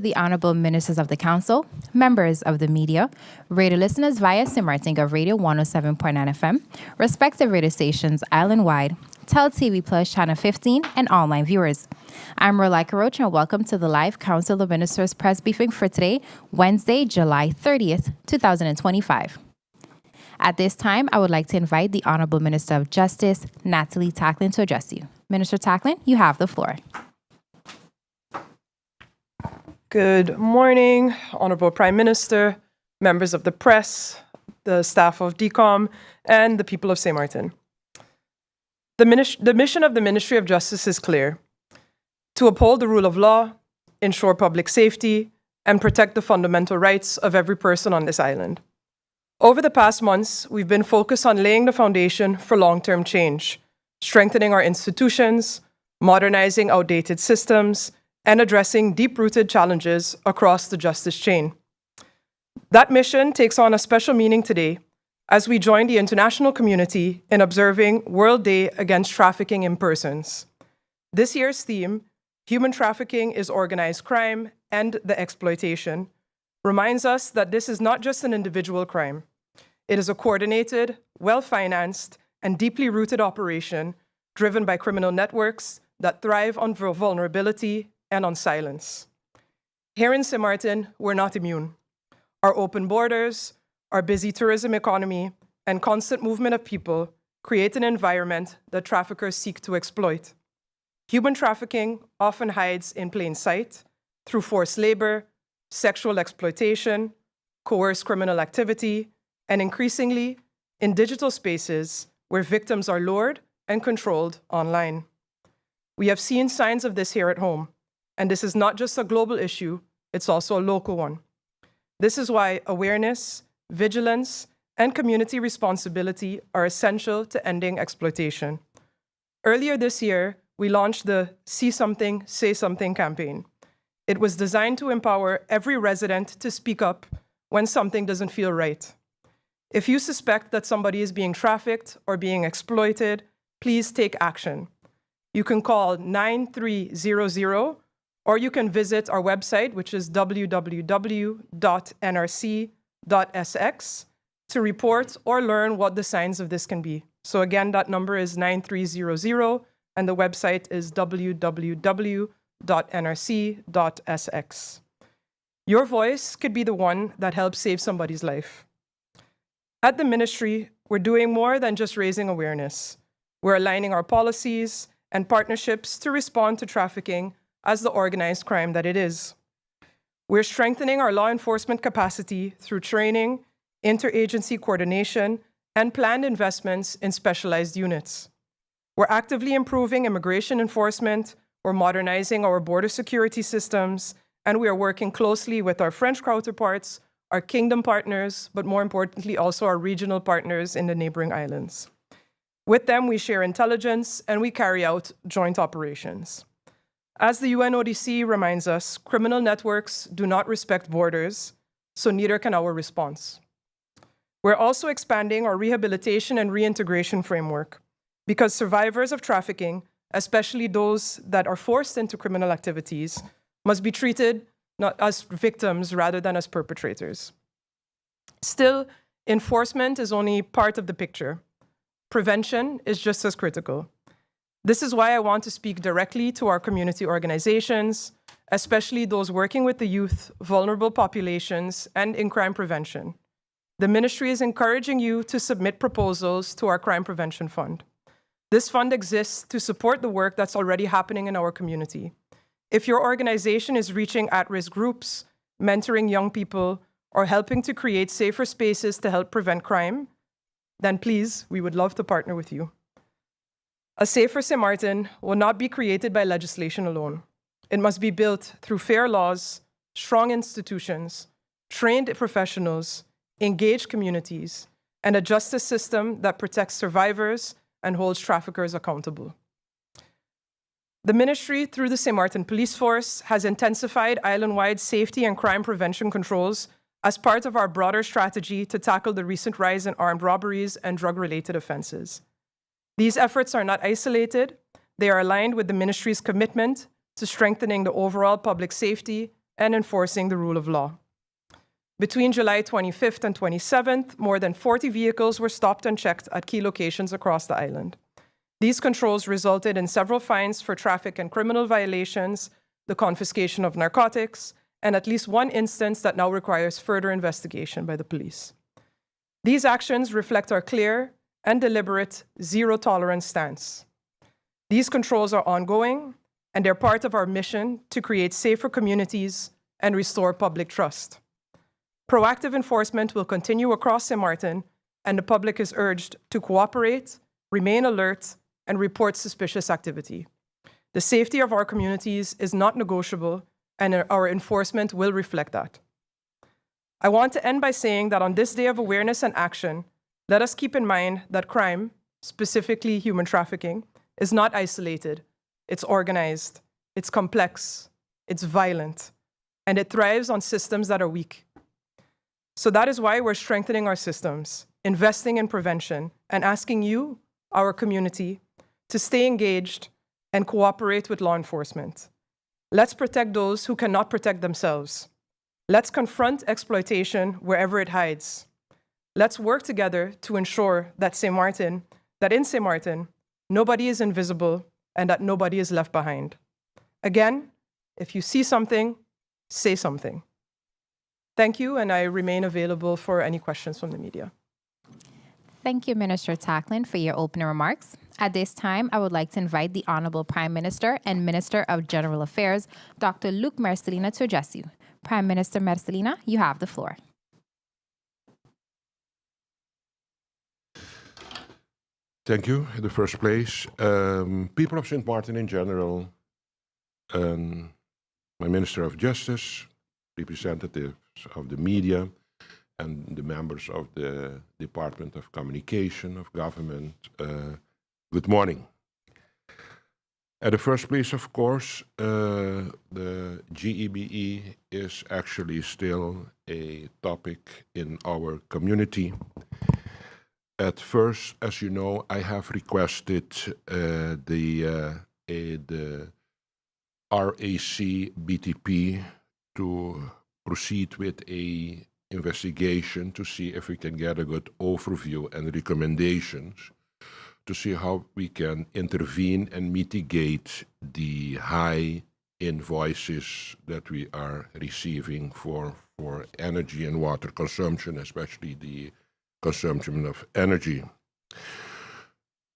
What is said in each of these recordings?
the Honorable Ministers of the Council, members of the media, radio listeners via Simartinga Radio 107.9 FM, respective radio stations island-wide, Tel TV Plus Channel 15, and online viewers. I'm Rolika Roach, and welcome to the live Council of Ministers press briefing for today, Wednesday, July 30th, 2025. At this time, I would like to invite the Honorable Minister of Justice, Natalie Tacklin, to address you. Minister Tacklin, you have the floor. Good morning, Honorable Prime Minister, members of the press, the staff of CoM, and the people of St. Martin. The mission of the Ministry of Justice is clear: to uphold the rule of law, ensure public safety, and protect the fundamental rights of every person on this island. Over the past months, we've been focused on laying the foundation for long-term change, strengthening our institutions, modernizing outdated systems, and addressing deep-rooted challenges across the justice chain. That mission takes on a special meaning today as we join the international community in observing World Day Against Trafficking in Persons. This year's theme, Human Trafficking is Organized Crime and the Exploitation, reminds us that this is not just an individual crime. It is a coordinated, well-financed, and deeply rooted operation driven by criminal networks that thrive on vulnerability and on silence. Here in St. Martin, we're not immune. Our open borders, our busy tourism economy, and constant movement of people create an environment that traffickers seek to exploit. Human trafficking often hides in plain sight through forced labor, sexual exploitation, coerced criminal activity, and increasingly in digital spaces where victims are lured and controlled online. We have seen signs of this here at home. And this is not just a global issue, it's also a local one. This is why awareness, vigilance, and community responsibility are essential to ending exploitation. Earlier this year, we launched the See Something, Say Something campaign. It was designed to empower every resident to speak up when something doesn't feel right. If you suspect that somebody is being trafficked or being exploited, please take action. You can call 9300, or you can visit our website, which is www.nrc.sx, to report or learn what the signs of this can be. So again, that number is 9300, and the website is www.nrc.sx. Your voice could be the one that helps save somebody's life. At the ministry, we're doing more than just raising awareness. We're aligning our policies and partnerships to respond to trafficking as the organized crime that it is. We're strengthening our law enforcement capacity through training, interagency coordination, and planned investments in specialized units. We're actively improving immigration enforcement, we're modernizing our border security systems, and we are working closely with our French counterparts, our kingdom partners, but more importantly also our regional partners in the neighboring islands. With them, we share intelligence and we carry out joint operations. As the UNODC reminds us, criminal networks do not respect borders, so neither can our response. We're also expanding our rehabilitation and reintegration framework because survivors of trafficking, especially those that are forced into criminal activities, must be treated not as victims rather than as perpetrators. Still, enforcement is only part of the picture. Prevention is just as critical. This is why I want to speak directly to our community organizations, especially those working with the youth, vulnerable populations, and in crime prevention. The ministry is encouraging you to submit proposals to our Crime Prevention Fund. This fund exists to support the work that's already happening in our community. If your organization is reaching at-risk groups, mentoring young people, or helping to create safer spaces to help prevent crime, then please, we would love to partner with you. A safer St. Martin will not be created by legislation alone. It must be built through fair laws, strong institutions, trained professionals, engaged communities, and a justice system that protects survivors and holds traffickers accountable. The ministry, through the St. Martin Police Force, has intensified island-wide safety and crime prevention controls as part of our broader strategy to tackle the recent rise in armed robberies and drug-related offenses. These efforts are not isolated. They are aligned with the ministry's commitment to strengthening the overall public safety and enforcing the rule of law. Between July 25th and 27th, more than 40 vehicles were stopped and checked at key locations across the island. These controls resulted in several fines for traffic and criminal violations, the confiscation of narcotics, and at least one instance that now requires further investigation by the police. These actions reflect our clear and deliberate zero-tolerance stance. These controls are ongoing, and they're part of our mission to create safer communities and restore public trust. Proactive enforcement will continue across St. Martin, and the public is urged to cooperate, remain alert, and report suspicious activity. The safety of our communities is not negotiable, and our enforcement will reflect that. I want to end by saying that on this day of awareness and action, let us keep in mind that crime, specifically human trafficking, is not isolated. It's organized, it's complex, it's violent, and it thrives on systems that are weak. So that is why we're strengthening our systems, investing in prevention, and asking you, our community, to stay engaged and cooperate with law enforcement. Let's protect those who cannot protect themselves. Let's confront exploitation wherever it hides. Let's work together to ensure that in St. Martin, nobody is invisible and that nobody is left behind. Again, if you see something, say something. Thank you, and I remain available for any questions from the media. Thank you, Minister Tacklin, for your opening remarks. At this time, I would like to invite the Honorable Prime Minister and Minister of General Affairs, Dr. Luc Marcelina, to address you. Prime Minister Marcelina, you have the floor. Thank you. In the first place, people of St. Martin in general, my Minister of Justice, representatives of the media, and the members of the Department of Communication of Government, good morning. At the first place, of course, the GEBE is actually still a topic in our community. At first, as you know, I have requested the RAC BTP to proceed with a investigation to see if we can get a good overview and recommendations to see how we can intervene and mitigate the high invoices that we are receiving for energy and water consumption, especially the consumption of energy.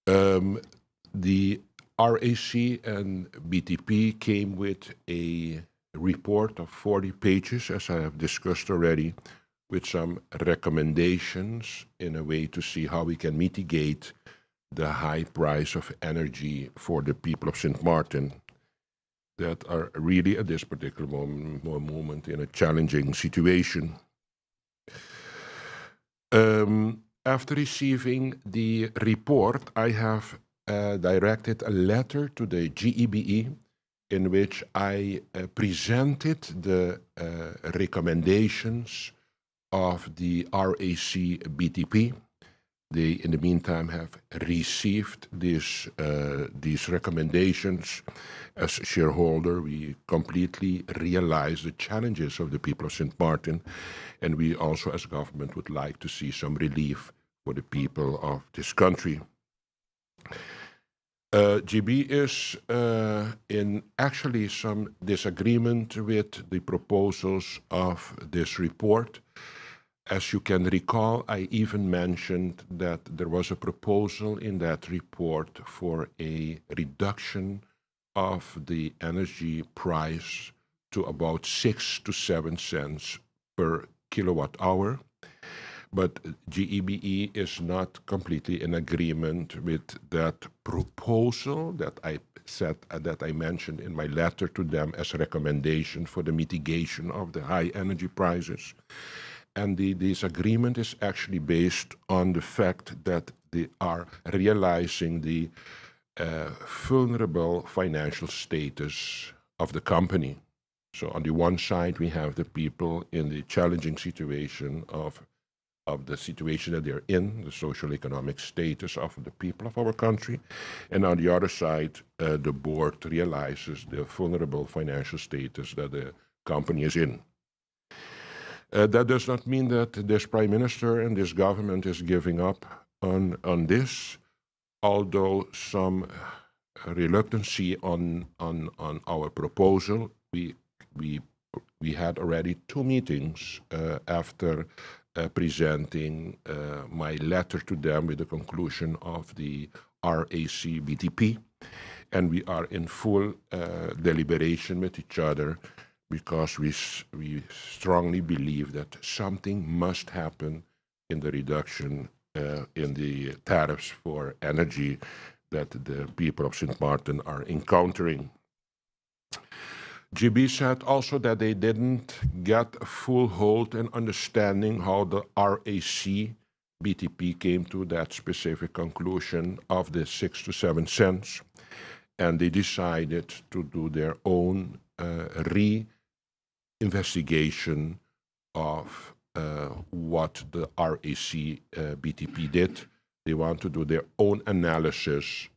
The RAC and BTP came with a report of 40 pages, as I have discussed already, with some recommendations in a way to see how we can mitigate the high price of energy for the people of St. Martin that are really at this particular moment in a challenging situation. After receiving the report, I have directed a letter to the GEBE in which I presented the recommendations of the RAC BTP. They, in the meantime, have received these recommendations. As shareholder, we completely realize the challenges of the people of St. Martin, and we also, as government, would like to see some relief for the people of this country. GB is in actually some disagreement with the proposals of this report. As you can recall, I even mentioned that there was a proposal in that report for a reduction of the energy price to about 6 to 7 cents per kilowatt hour. But GEBE is not completely in agreement with that proposal that I mentioned in my letter to them as a recommendation for the mitigation of the high energy prices. And the disagreement is actually based on the fact that they are realizing the vulnerable financial status of the company. So on the one side, we have the people in the challenging situation of the situation that they're in, the social economic status of the people of our country. And on the other side, the board realizes the vulnerable financial status that the company is in. That does not mean that this Prime Minister and this government is giving up on this, although some reluctancy on our proposal. We had already 2 meetings after presenting my letter to them with the conclusion of the RAC BTP, and we are in full deliberation with each other because we strongly believe that something must happen in the reduction in the tariffs for energy that the people of St. Martin are encountering. GB said also that they didn't get a full hold and understanding how the RAC BTP came to that specific conclusion of the 6 to 7 cents, and they decided to do their own re-investigation of what the RAC BTP did. They want to do their own analysis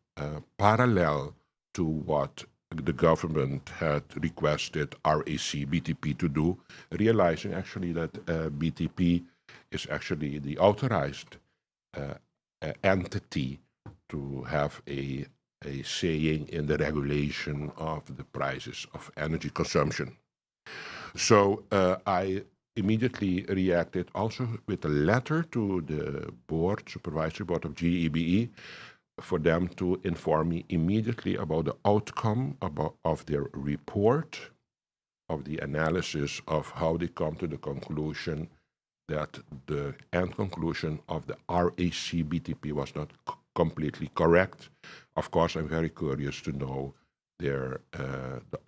parallel to what the government had requested RAC BTP to do, realizing actually that BTP is actually the authorized entity to have a saying in the regulation of the prices of energy consumption. So I immediately reacted also with a letter to the board, supervisory board of GEBE, for them to inform me immediately about the outcome of their report, of the analysis of how they come to the conclusion that the end conclusion of the RAC BTP was not completely correct. Of course, I'm very curious to know the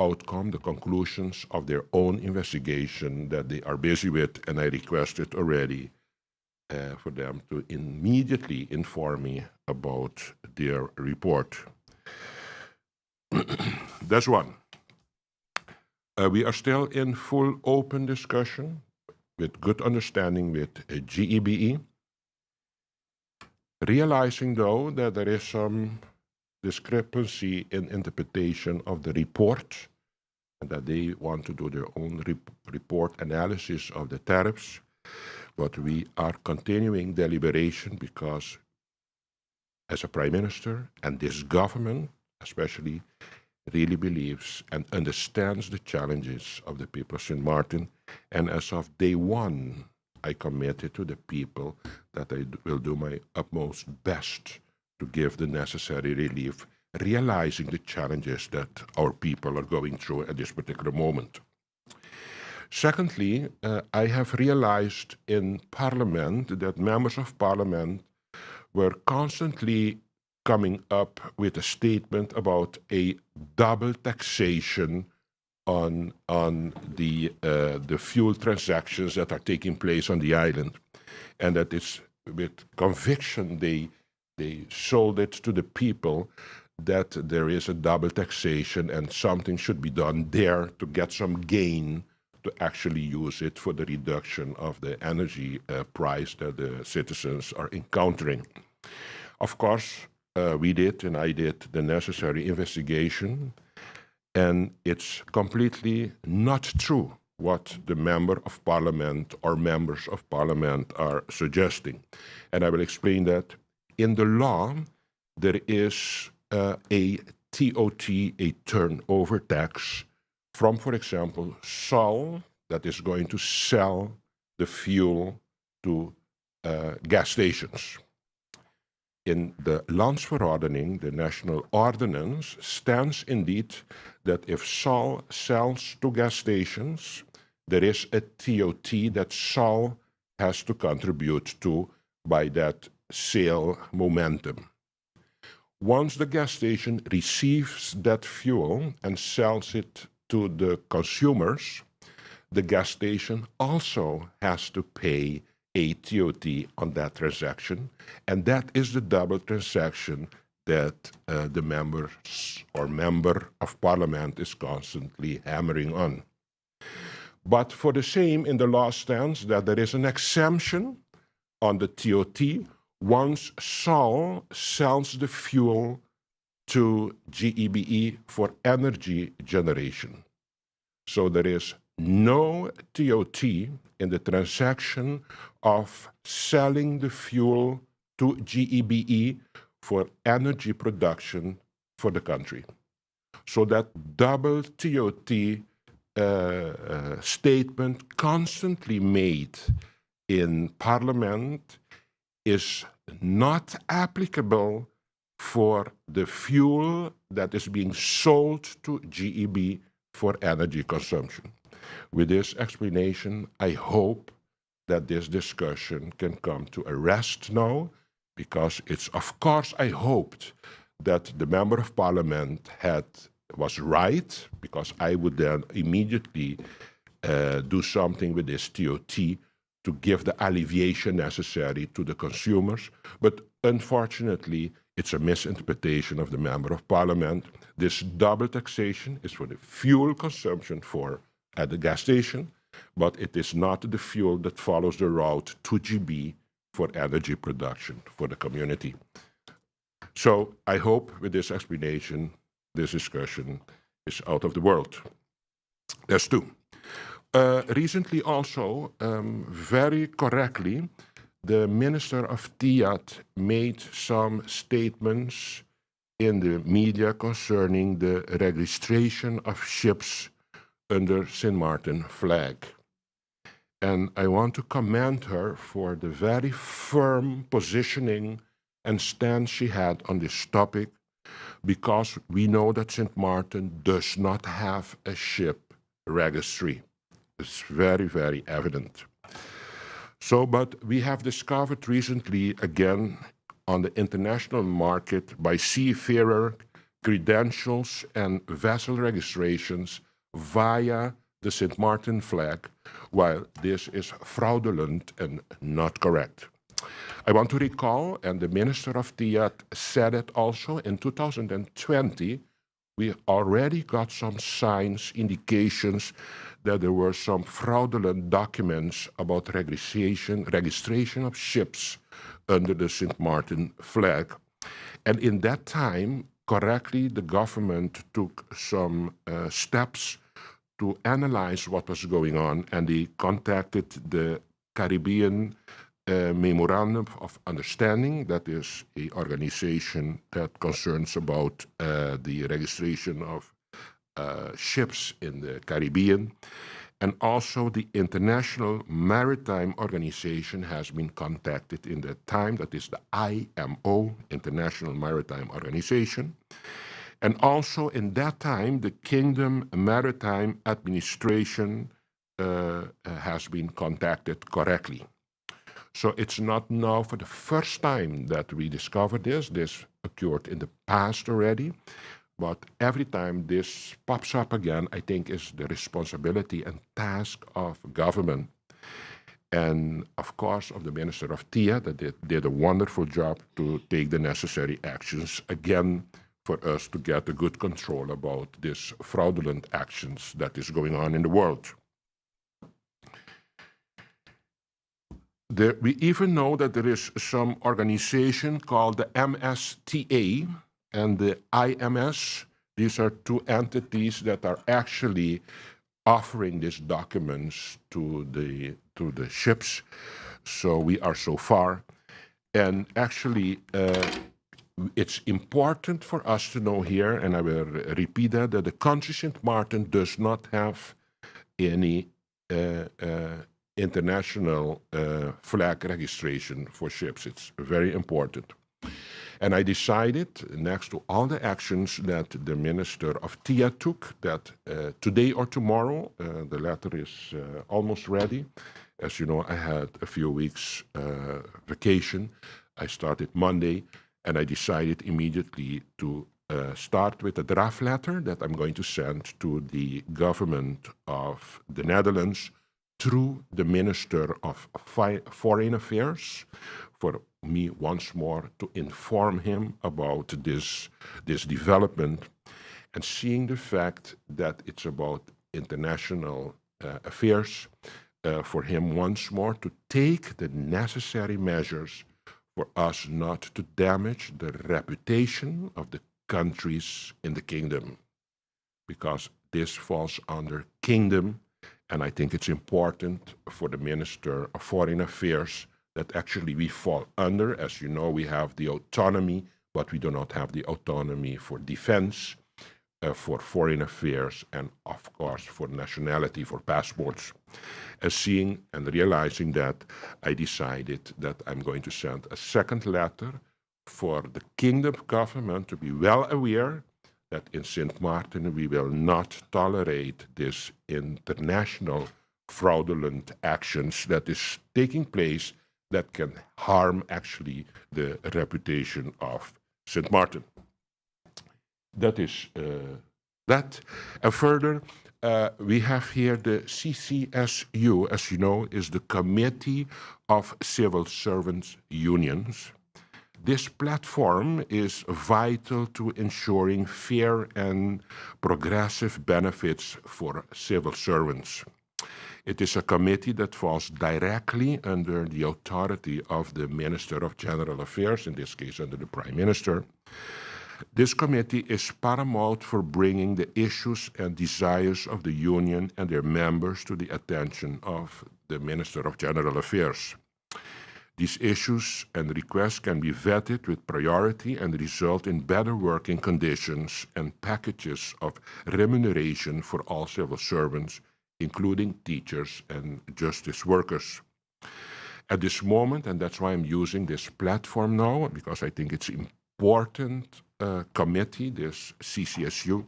outcome, the conclusions of their own investigation that they are busy with, and I requested already for them to immediately inform me about their report. That's one. We are still in full open discussion with good understanding with GEBE, realizing though that there is some discrepancy in interpretation of the report and that they want to do their own report analysis of the tariffs. But we are continuing deliberation because as a Prime Minister and this government especially really believes and understands the challenges of the people of St. Martin. And as of day one, I committed to the people that I will do my utmost best to give the necessary relief, realizing the challenges that our people are going through at this particular moment. Secondly, I have realized in Parliament that members of Parliament were constantly coming up with a statement about a double taxation on the fuel transactions that are taking place on the island, and that it's with conviction they sold it to the people that there is a double taxation and something should be done there to get some gain to actually use it for the reduction of the energy price that the citizens are encountering. Of course, we did, and I did, the necessary investigation, and it's completely not true what the member of parliament or members of parliament are suggesting. And I will explain that. In the law, there is a TOT, a turnover tax, from, for example, Sol, that is going to sell the fuel to gas stations. In the Landsverordening, the national ordinance, stands indeed that if Sol sells to gas stations, there is a TOT that Sol has to contribute to by that sale momentum. Once the gas station receives that fuel and sells it to the consumers, the gas station also has to pay a TOT on that transaction, and that is the double transaction that the members or member of parliament is constantly hammering on. But for the same, in the law stands that there is an exemption on the TOT once Sol sells the fuel to GEBE for energy generation. So there is no TOT in the transaction of selling the fuel to GEBE for energy production for the country. So that double TOT statement constantly made in Parliament is not applicable for the fuel that is being sold to GEB for energy consumption. With this explanation, I hope that this discussion can come to a rest now, because it's, of course, I hoped that the Member of Parliament was right, because I would then immediately do something with this TOT to give the alleviation necessary to the consumers. But unfortunately, it's a misinterpretation of the Member of Parliament. This double taxation is for the fuel consumption at the gas station, but it is not the fuel that follows the route to GB for energy production for the community. So I hope with this explanation, this discussion is out of the world. There's two. Recently also, very correctly, the Minister of Tiat made some statements in the media concerning the registration of ships under St. Martin flag. And I want to commend her for the very firm positioning and stance she had on this topic, because we know that St. Martin does not have a ship registry. It's very, very evident. So, but we have discovered recently, again, on the international market by seafarer credentials and vessel registrations via the St. Martin flag, while this is fraudulent and not correct. I want to recall, and the Minister of Tiat said it also, in 2020, we already got some signs, indications that there were some fraudulent documents about registration of ships under the St. Martin flag. And in that time, correctly, the government took some steps to analyze what was going on, and they contacted the Caribbean Memorandum of Understanding, that is an organization that concerns about the registration of ships in the Caribbean. And also the International Maritime Organization has been contacted in that time, that is the IMO, International Maritime Organization. And also in that time, the Kingdom Maritime Administration has been contacted correctly. So it's not now for the first time that we discovered this. This occurred in the past already. But every time this pops up again, I think is the responsibility and task of government. And of course, of the Minister of TIA, that did a wonderful job to take the necessary actions again for us to get a good control about this fraudulent actions that is going on in the world. We even know that there is some organization called the MSTA and the IMS. These are two entities that are actually offering these documents to the ships. So we are so far. And actually, it's important for us to know here, and I will repeat that the country St. Martin does not have any international flag registration for ships. It's very important. And I decided, next to all the actions that the Minister of TIA took, that today or tomorrow, the letter is almost ready. As you know, I had a few weeks vacation. I started Monday, and I decided immediately to start with a draft letter that I'm going to send to the government of the Netherlands through the Minister of Foreign Affairs, for me once more to inform him about this development, and seeing the fact that it's about international affairs, for him once more to take the necessary measures for us not to damage the reputation of the countries in the kingdom, because this falls under kingdom. And I think it's important for the Minister of Foreign Affairs that actually we fall under. As you know, we have the autonomy, but we do not have the autonomy for defense, for foreign affairs, and of course for nationality, for passports. And seeing and realizing that, I decided that I'm going to send a second letter for the Kingdom government to be well aware that in St. Martin we will not tolerate this international fraudulent actions that is taking place that can harm actually the reputation of St. Martin. That is that. And further, we have here the CCSU, as you know, is the Committee of Civil Servants Unions. This platform is vital to ensuring fair and progressive benefits for civil servants. It is a committee that falls directly under the authority of the Minister of General Affairs, in this case under the Prime Minister. This committee is paramount for bringing the issues and desires of the Union and their members to the attention of the Minister of General Affairs. These issues and requests can be vetted with priority and result in better working conditions and packages of remuneration for all civil servants, including teachers and justice workers. At this moment, and that's why I'm using this platform now, because I think it's important committee, this CCSU,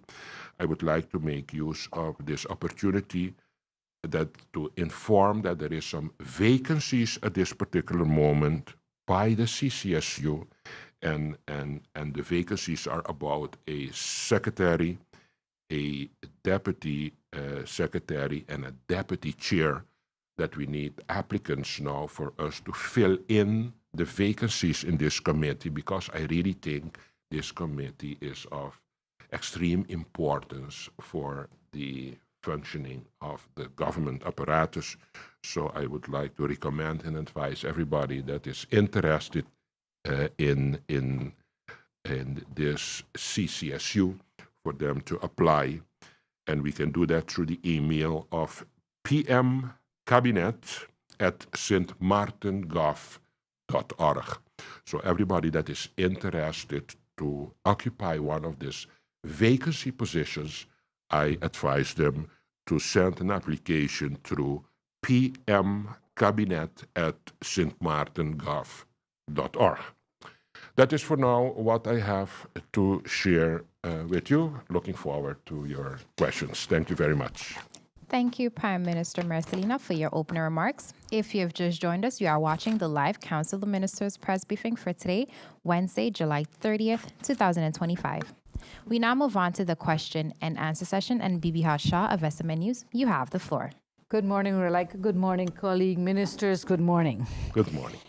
I would like to make use of this opportunity that to inform that there is some vacancies at this particular moment by the CCSU, and the vacancies are about a secretary, a deputy secretary, and a deputy chair, that we need applicants now for us to fill in the vacancies in this committee, because I really think this committee is of extreme importance for the functioning of the government apparatus. So I would like to recommend and advise everybody that is interested in this CCSU for them to apply. And we can do that through the email of pmcabinet@stmartengov.org. So everybody that is interested to occupy one of these vacancy positions, I advise them to send an application through pmcabinet@stmartengov.org. That is for now what I have to share with you. Looking forward to your questions. Thank you very much. Thank you, Prime Minister Marcelino, for your opening remarks. If you have just joined us, you are watching the live Council of Ministers press briefing for today, Wednesday, July 30th, 2025. We now move on to the question and answer session, and Bibi Shaw of SMN News, you have the floor. Good morning, Relika. Good morning, colleague ministers. Good morning. Good morning.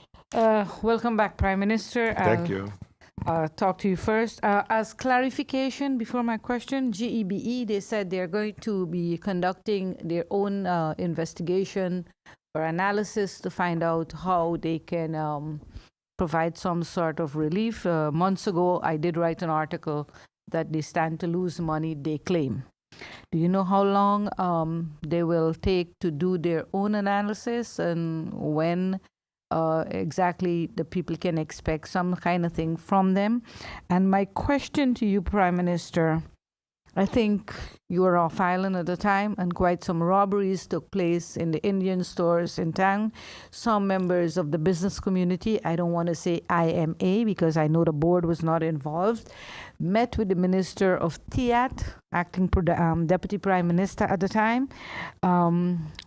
Welcome back, Prime Minister. Thank you. Talk to you first. As clarification before my question, GEBE, they said they're going to be conducting their own investigation or analysis to find out how they can provide some sort of relief. Months ago, I did write an article that they stand to lose money, they claim. Do you know how long they will take to do their own analysis, and when exactly the people can expect some kind of thing from them? And my question to you, Prime Minister, I think you were off island at the time, and quite some robberies took place in the Indian stores in town. Some members of the business community, I don't want to say IMA because I know the board was not involved, met with the Minister of TIAT, acting Deputy Prime Minister at the time,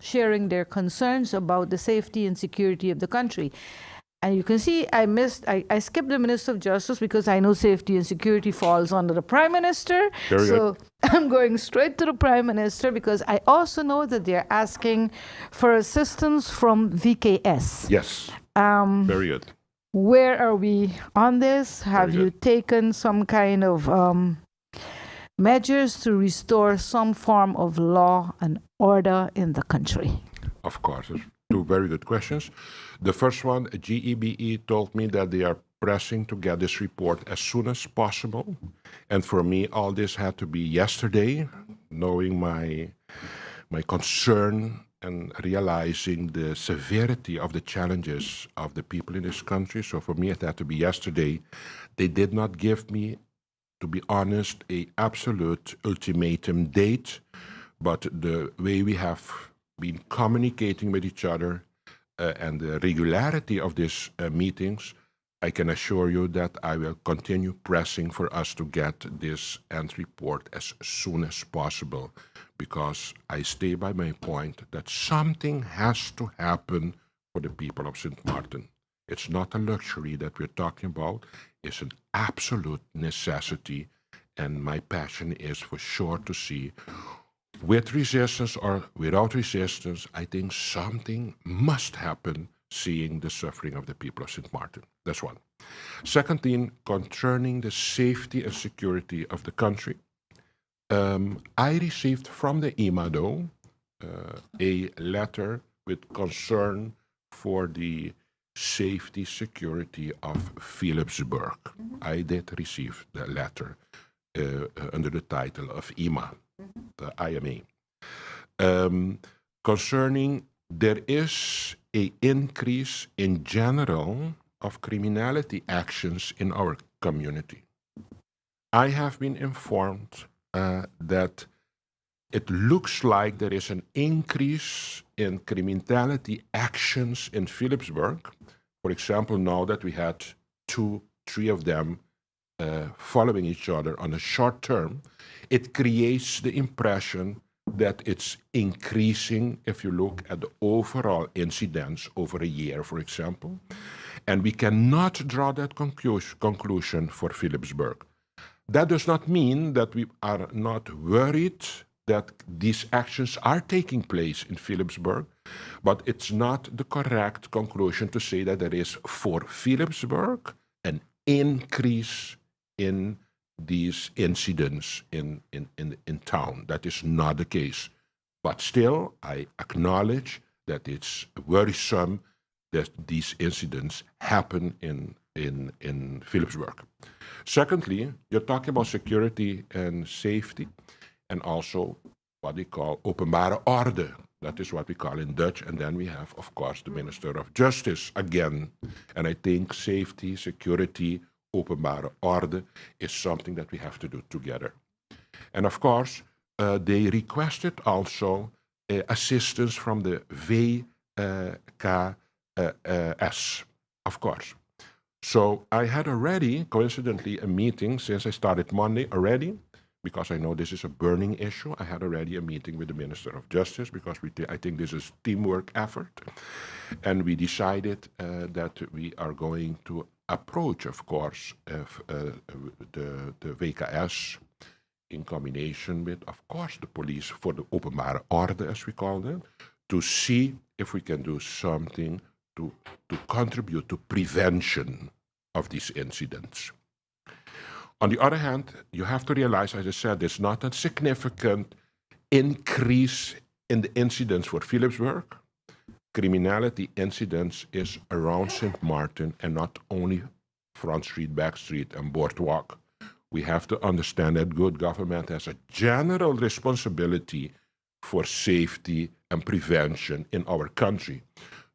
sharing their concerns about the safety and security of the country. And you can see I skipped the Minister of Justice because I know safety and security falls under the Prime Minister. Very so good. I'm going straight to the Prime Minister because I also know that they're asking for assistance from VKS. Yes. Very good. Where are we on this? Have you taken some kind of measures to restore some form of law and order in the country? Of course. Two very good questions. The first one, GEBE told me that they are pressing to get this report as soon as possible. And for me, all this had to be yesterday, knowing my concern and realizing the severity of the challenges of the people in this country. So for me, it had to be yesterday. They did not give me, to be honest, a absolute ultimatum date, but the way we have been communicating with each other and the regularity of these meetings, I can assure you that I will continue pressing for us to get this end report as soon as possible, because I stay by my point that something has to happen for the people of St. Martin. It's not a luxury that we're talking about, it's an absolute necessity, and my passion is for sure to see, with resistance or without resistance, I think something must happen seeing the suffering of the people of St. Martin. That's one. Second thing, concerning the safety and security of the country, I received from the IMA, though, a letter with concern for the safety security of Philipsburg. I did receive the letter under the title of IMA, the IMA. Concerning, there is an increase in general of criminality actions in our community. I have been informed that it looks like there is an increase in criminality actions in Philipsburg. For example, now that we had 2-3 of them following each other on a short term, it creates the impression that it's increasing if you look at the overall incidents over a year, for example. And we cannot draw that conclusion for Philipsburg. That does not mean that we are not worried that these actions are taking place in Philipsburg, but it's not the correct conclusion to say that there is, for Philipsburg, an increase in these incidents in town. That is not the case. But still, I acknowledge that it's worrisome that these incidents happen in Philipsburg. Secondly, you're talking about security and safety, and also what we call openbare orde. That is what we call in Dutch. And then we have, of course, the Minister of Justice again. And I think safety, security, openbare orde is something that we have to do together. And of course, they requested also assistance from the VKS, of course. So I had already, coincidentally, a meeting since I started Monday already, because I know this is a burning issue. I had already a meeting with the Minister of Justice because I think this is a teamwork effort. And we decided that we are going to approach, of course, the VKS in combination with, of course, the police for the openbare orde, as we call them, to see if we can do something to contribute to prevention of these incidents. On the other hand, you have to realize, as I said, there's not a significant increase in the incidents for Philipsburg. Criminality incidents is around St. Martin and not only Front Street, Back Street, and Boardwalk. We have to understand that good government has a general responsibility for safety and prevention in our country.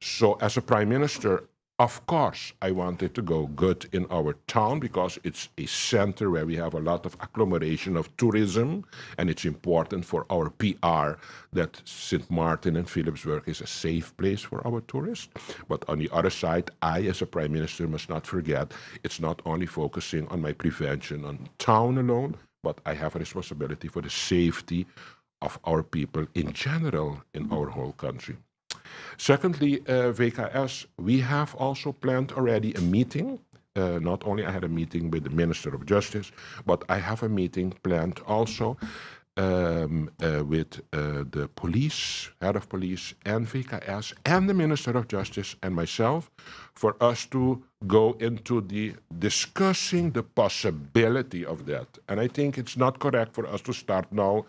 So as a Prime Minister, of course, I wanted to go good in our town because it's a center where we have a lot of agglomeration of tourism, and it's important for our PR that St. Martin and Philipsburg is a safe place for our tourists. But on the other side, I, as a Prime Minister, must not forget it's not only focusing on my prevention on town alone, but I have a responsibility for the safety of our people in general in our whole country. Secondly, VKS, we have also planned already a meeting. Not only I had a meeting with the Minister of Justice, but I have a meeting planned also with the police, head of police, and VKS, and the Minister of Justice and myself, for us to go into the discussing the possibility of that. And I think it's not correct for us to start now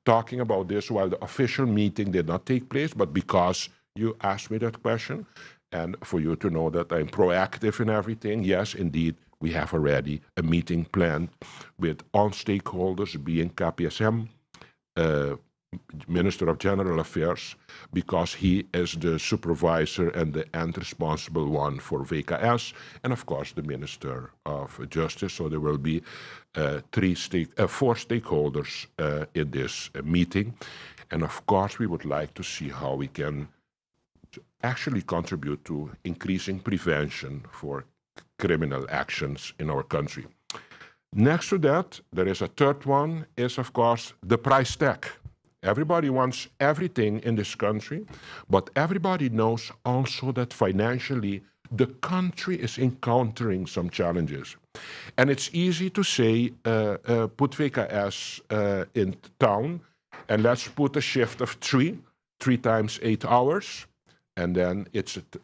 talking about this while the official meeting did not take place, but because you asked me that question, and for you to know that I'm proactive in everything, yes, indeed, we have already a meeting planned with all stakeholders, being KPSM, Minister of General Affairs, because he is the supervisor and the end responsible one for VKS, and of course the Minister of Justice. So there will be four stakeholders in this meeting. And of course we would like to see how we can actually contribute to increasing prevention for criminal actions in our country. Next to that, there is a third one, is of course the price tag. Everybody wants everything in this country, but everybody knows also that financially the country is encountering some challenges. And it's easy to say, put VKS in town, and let's put a shift of three times 8 hours, and then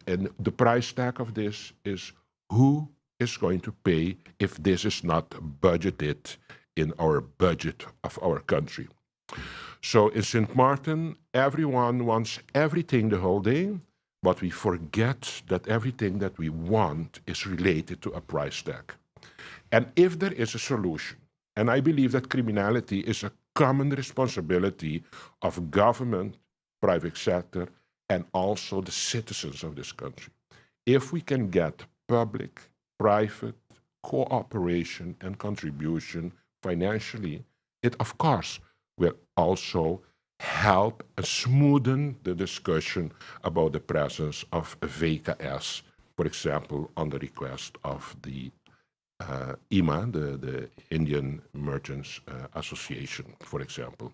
and the price tag of this is who is going to pay if this is not budgeted in our budget of our country. So in St. Martin, everyone wants everything the whole day, but we forget that everything that we want is related to a price tag. And if there is a solution, and I believe that criminality is a common responsibility of government, private sector, and also the citizens of this country. If we can get public, private cooperation and contribution financially, it of course will also help and smoothen the discussion about the presence of VKS, for example, on the request of the IMA, the Indian Merchants Association, for example.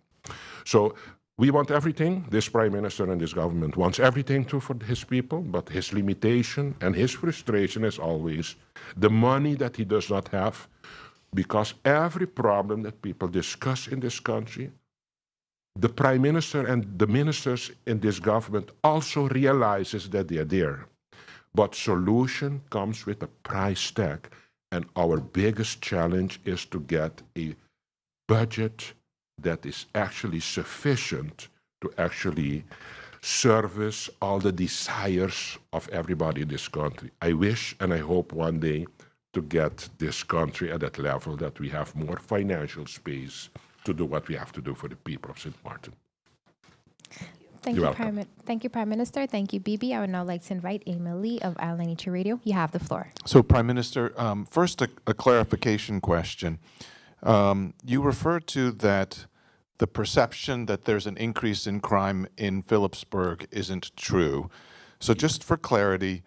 So we want everything. This Prime Minister and this government wants everything for his people, but his limitation and his frustration is always the money that he does not have, because every problem that people discuss in this country, the Prime Minister and the ministers in this government also realizes that they're there. But solution comes with a price tag. And our biggest challenge is to get a budget that is actually sufficient to actually service all the desires of everybody in this country. I wish and I hope one day to get this country at that level that we have more financial space to do what we have to do for the people of St. Martin. Thank you, Prime Minister. Thank you, Bibi. I would now like to invite Emil Lee of Island Nature Radio. You have the floor. So, Prime Minister, first a clarification question. You referred to that the perception that there's an increase in crime in Phillipsburg isn't true. So just for clarity,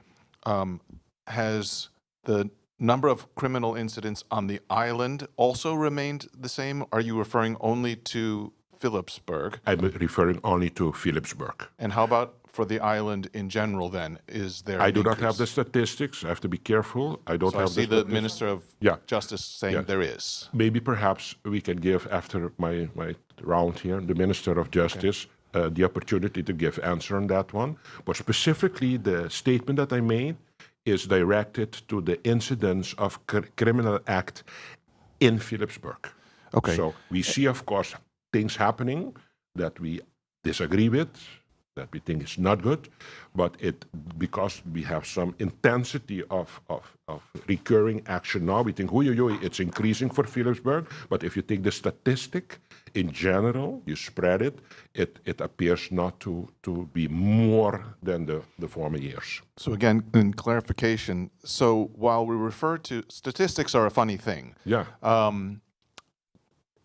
has the number of criminal incidents on the island also remained the same? Are you referring only to Phillipsburg? I'm referring only to Phillipsburg. And how about for the island in general then? Is there I do not have the statistics. I have to be careful. I don't have I see the Minister of Justice saying there is. Maybe perhaps we can give, after my round here, the Minister of Justice the opportunity to give answer on that one. But specifically, the statement that I made is directed to the incidence of criminal act in Phillipsburg. Okay. So we see, of course, things happening that we disagree with, that we think is not good, but because we have some intensity of recurring action now, we think, it's increasing for Phillipsburg. But if you take the statistic in general, you spread it, it appears not to be more than the former years. So again, in clarification, so while we refer to statistics are a funny thing. Yeah.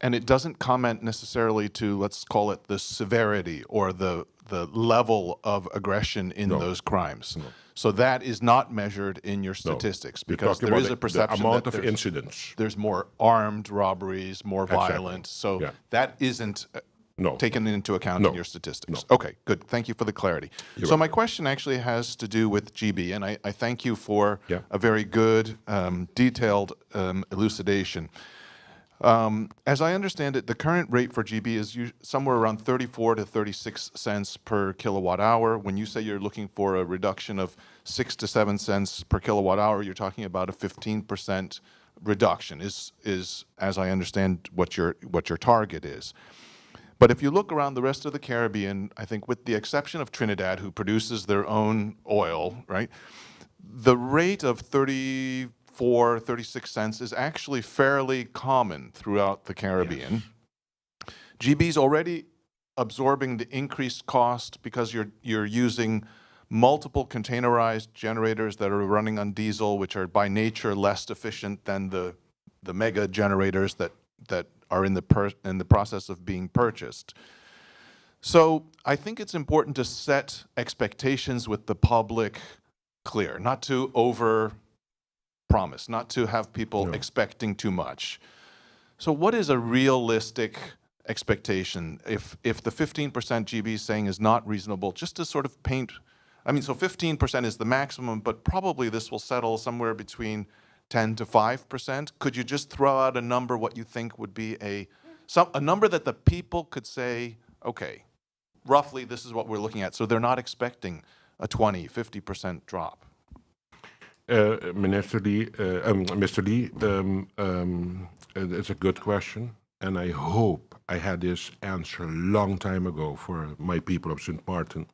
And it doesn't comment necessarily to, let's call it the severity or the level of aggression in those crimes. No. So that is not measured in your statistics because there is a perception the amount that of incidents. There's more armed robberies, more violence. So that isn't taken into account in your statistics. No. Okay, good. Thank you for the clarity. So my question actually has to do with GB, and I thank you for a very good, detailed elucidation. As I understand it, the current rate for GB is somewhere around 34 to 36 cents per kilowatt hour. When you say you're looking for a reduction of 6 to 7 cents per kilowatt hour, you're talking about a 15% reduction is, as I understand, what your target is. But if you look around the rest of the Caribbean, I think with the exception of Trinidad, who produces their own oil, right, the rate of 36 cents is actually fairly common throughout the Caribbean. Yes. GB's already absorbing the increased cost because you're using multiple containerized generators that are running on diesel, which are by nature less efficient than the mega generators that are in the process of being purchased. So I think it's important to set expectations with the public clear, not to over promise, not to have people expecting too much. So what is a realistic expectation if the 15% GB is saying is not reasonable, just to sort of paint, I mean, so 15% is the maximum, but probably this will settle somewhere between 10 to 5%. Could you just throw out a number, what you think would be a number that the people could say, okay, roughly this is what we're looking at, so they're not expecting a 20, 50% drop? Mr. Lee, it's a good question, and I hope I had this answer a long time ago for my people of St. Martin.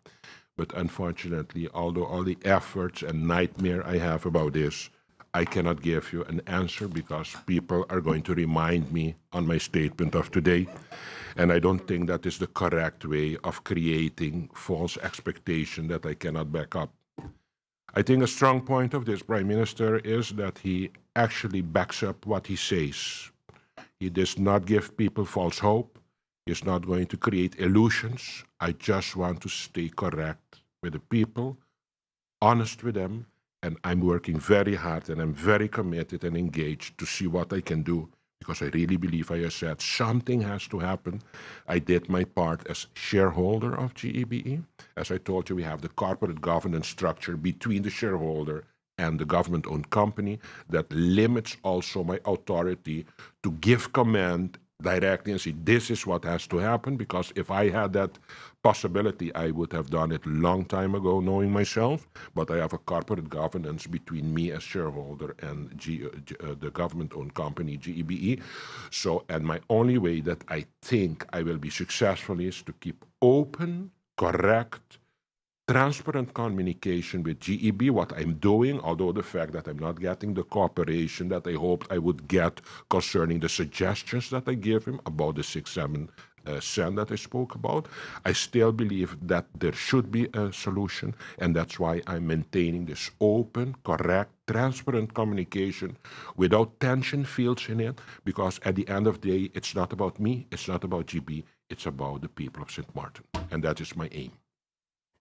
But unfortunately, although all the efforts and nightmare I have about this, I cannot give you an answer because people are going to remind me on my statement of today. And I don't think that is the correct way of creating false expectation that I cannot back up. I think a strong point of this Prime Minister is that he actually backs up what he says. He does not give people false hope. He's not going to create illusions. I just want to stay correct with the people, honest with them, and I'm working very hard and I'm very committed and engaged to see what I can do because I really believe, I said, something has to happen. I did my part as shareholder of GEBE. As I told you, we have the corporate governance structure between the shareholder and the government-owned company that limits also my authority to give command directly and say, this is what has to happen, because if I had that possibility, I would have done it a long time ago, knowing myself, but I have a corporate governance between me as shareholder and the government-owned company, GEBE. So, and my only way that I think I will be successful is to keep open, correct, transparent communication with GEB, what I'm doing, although the fact that I'm not getting the cooperation that I hoped I would get concerning the suggestions that I give him about the 6-7 cent that I spoke about, I still believe that there should be a solution, and that's why I'm maintaining this open, correct, transparent communication without tension fields in it, because at the end of the day, it's not about me, it's not about GB, it's about the people of St. Martin, and that is my aim.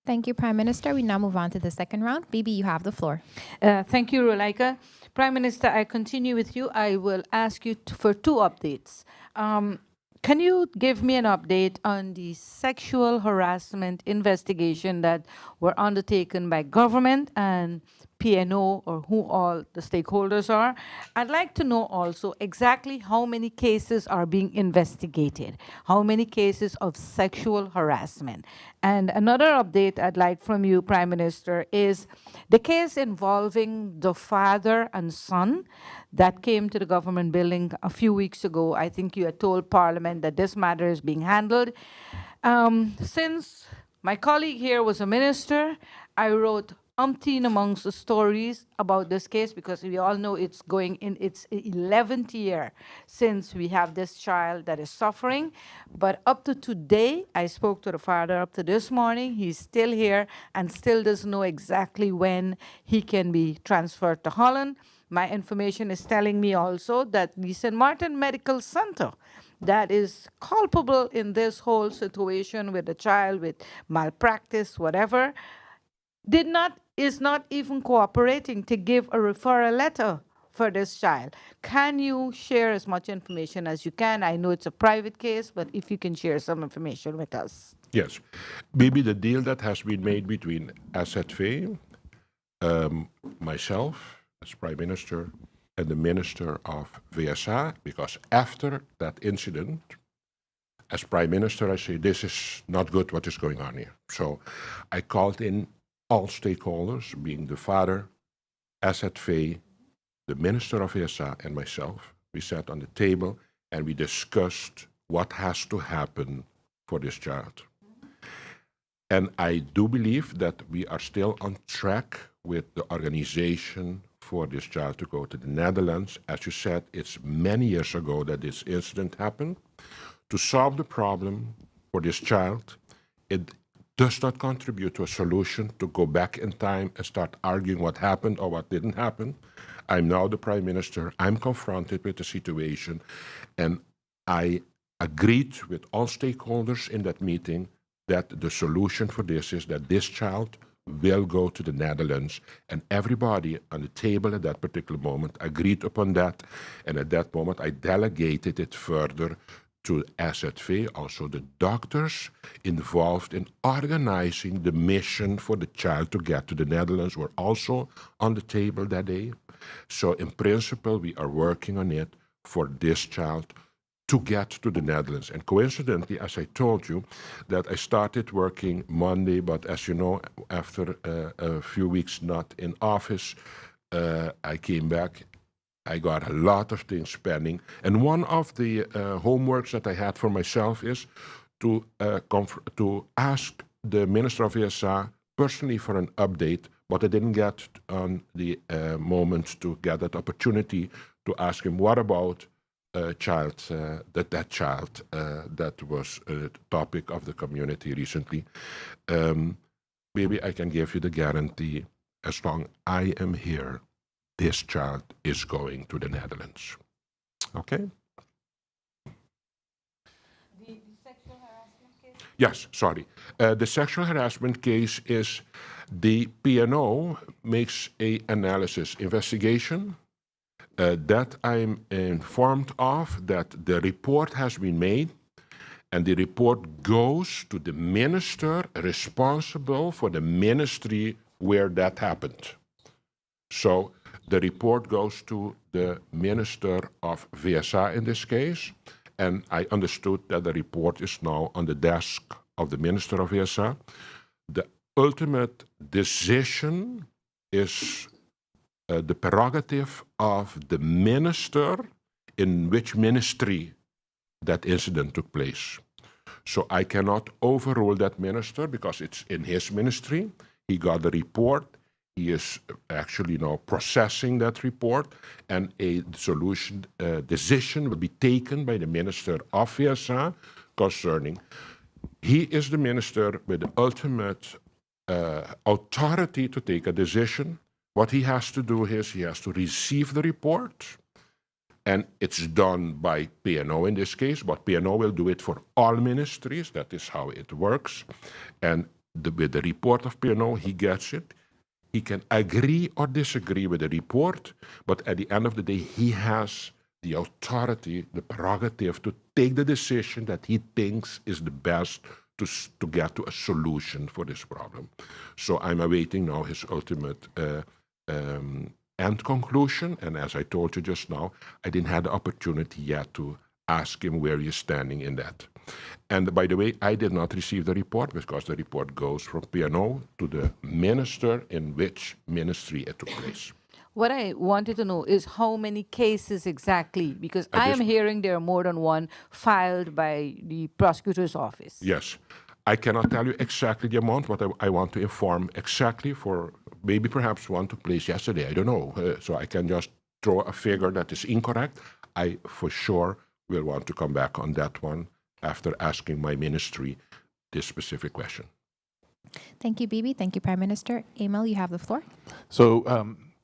Thank you, Prime Minister. We now move on to the second round. Bibi, you have the floor. Thank you, Rulaika. Prime Minister, I continue with you. I will ask you for two updates. Can you give me an update on the sexual harassment investigation that were undertaken by government and PNO, or who all the stakeholders are? I'd like to know also exactly how many cases are being investigated, how many cases of sexual harassment. And another update I'd like from you, Prime Minister, is the case involving the father and son that came to the government building a few weeks ago. I think you had told Parliament that this matter is being handled. Since my colleague here was a minister, I wrote umpteen amongst the stories about this case, because we all know it's going in its 11th year since we have this child that is suffering. But up to today, I spoke to the father up to this morning, he's still here and still doesn't know exactly when he can be transferred to Holland. My information is telling me also that the St. Martin Medical Center that is culpable in this whole situation with the child, with malpractice, whatever, is not even cooperating to give a referral letter for this child. Can you share as much information as you can? I know it's a private case, but if you can share some information with us. Yes. Maybe the deal that has been made between SZV, myself as Prime Minister, and the Minister of VSA, because after that incident, as Prime Minister, I say, this is not good what is going on here. So I called in all stakeholders, being the father, SZV, the Minister of VSA, and myself. We sat on the table and we discussed what has to happen for this child. And I do believe that we are still on track with the organization for this child to go to the Netherlands. As you said, it's many years ago that this incident happened. To solve the problem, for this child, it does not contribute to a solution to go back in time and start arguing what happened or what didn't happen. I'm now the Prime Minister. I'm confronted with the situation, and I agreed with all stakeholders in that meeting that the solution for this is that this child will go to the Netherlands, and everybody on the table at that particular moment agreed upon that, and at that moment I delegated it further to SZV, also the doctors involved in organizing the mission for the child to get to the Netherlands were also on the table that day. So in principle, we are working on it for this child to get to the Netherlands. And coincidentally, as I told you, that I started working Monday, but as you know, after a few weeks not in office, I came back. I got a lot of things pending. And one of the homeworks that I had for myself is to ask the Minister of ESA personally for an update, but I didn't get on the moment to get that opportunity to ask him, what about child, that child that was a topic of the community recently. Maybe I can give you the guarantee, as long I am here, this child is going to the Netherlands. Okay? The sexual harassment case? Yes, sorry. The sexual harassment case is the P&O makes a analysis investigation. That I'm informed of, that the report has been made, and the report goes to the minister responsible for the ministry where that happened. So the report goes to the Minister of VSA in this case, and I understood that the report is now on the desk of the Minister of VSA. The ultimate decision is the prerogative of the minister in which ministry that incident took place. So I cannot overrule that minister because it's in his ministry. He got the report. He is actually now processing that report, and a solution decision will be taken by the Minister of VSA concerning. He is the minister with the ultimate authority to take a decision. What he has to do is he has to receive the report, and it's done by P&O in this case, but P&O will do it for all ministries. That is how it works. And with the report of P&O, he gets it. He can agree or disagree with the report, but at the end of the day, he has the authority, the prerogative to take the decision that he thinks is the best to get to a solution for this problem. So I'm awaiting now his ultimate end conclusion, and as I told you just now, I didn't have the opportunity yet to ask him where he is standing in that. And by the way, I did not receive the report because the report goes from P&O to the minister in which ministry it took place. What I wanted to know is how many cases exactly, because I am hearing there are more than one filed by the prosecutor's office. Yes. I cannot tell you exactly the amount, but I want to inform exactly for maybe perhaps one took place yesterday. I don't know. So I can just throw a figure that is incorrect. I for sure will want to come back on that one after asking my ministry this specific question. Thank you, Bibi. Thank you, Prime Minister. Emil, you have the floor. So,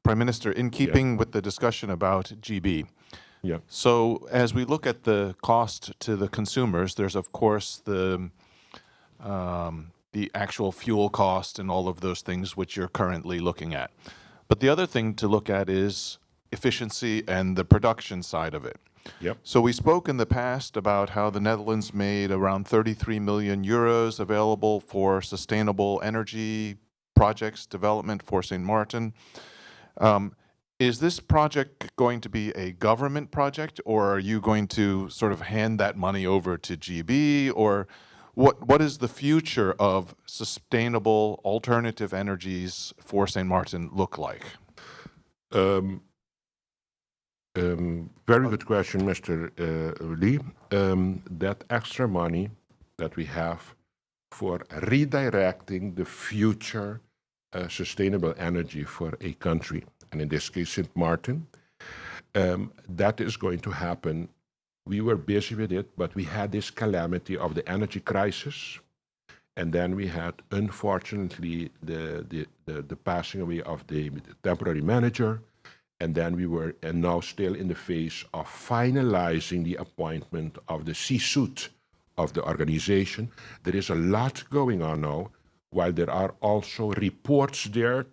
Prime Minister, in keeping with the discussion about GB, so as we look at the cost to the consumers, there's of course the actual fuel cost and all of those things which you're currently looking at. But the other thing to look at is efficiency and the production side of it. So we spoke in the past about how the Netherlands made around 33 million euros available for sustainable energy projects development for St. Martin. Is this project going to be a government project, or are you going to sort of hand that money over to GB, or what is the future of sustainable alternative energies for St. Martin look like? Very good question, Mr. Lee. That extra money that we have for redirecting the future sustainable energy for a country, and in this case, St. Martin, that is going to happen we were busy with it, but we had this calamity of the energy crisis. And then we had, unfortunately, the passing away of the temporary manager. And then we were, and now still in the phase of finalizing the appointment of the C-suite of the organization. There is a lot going on now, while there are also reports there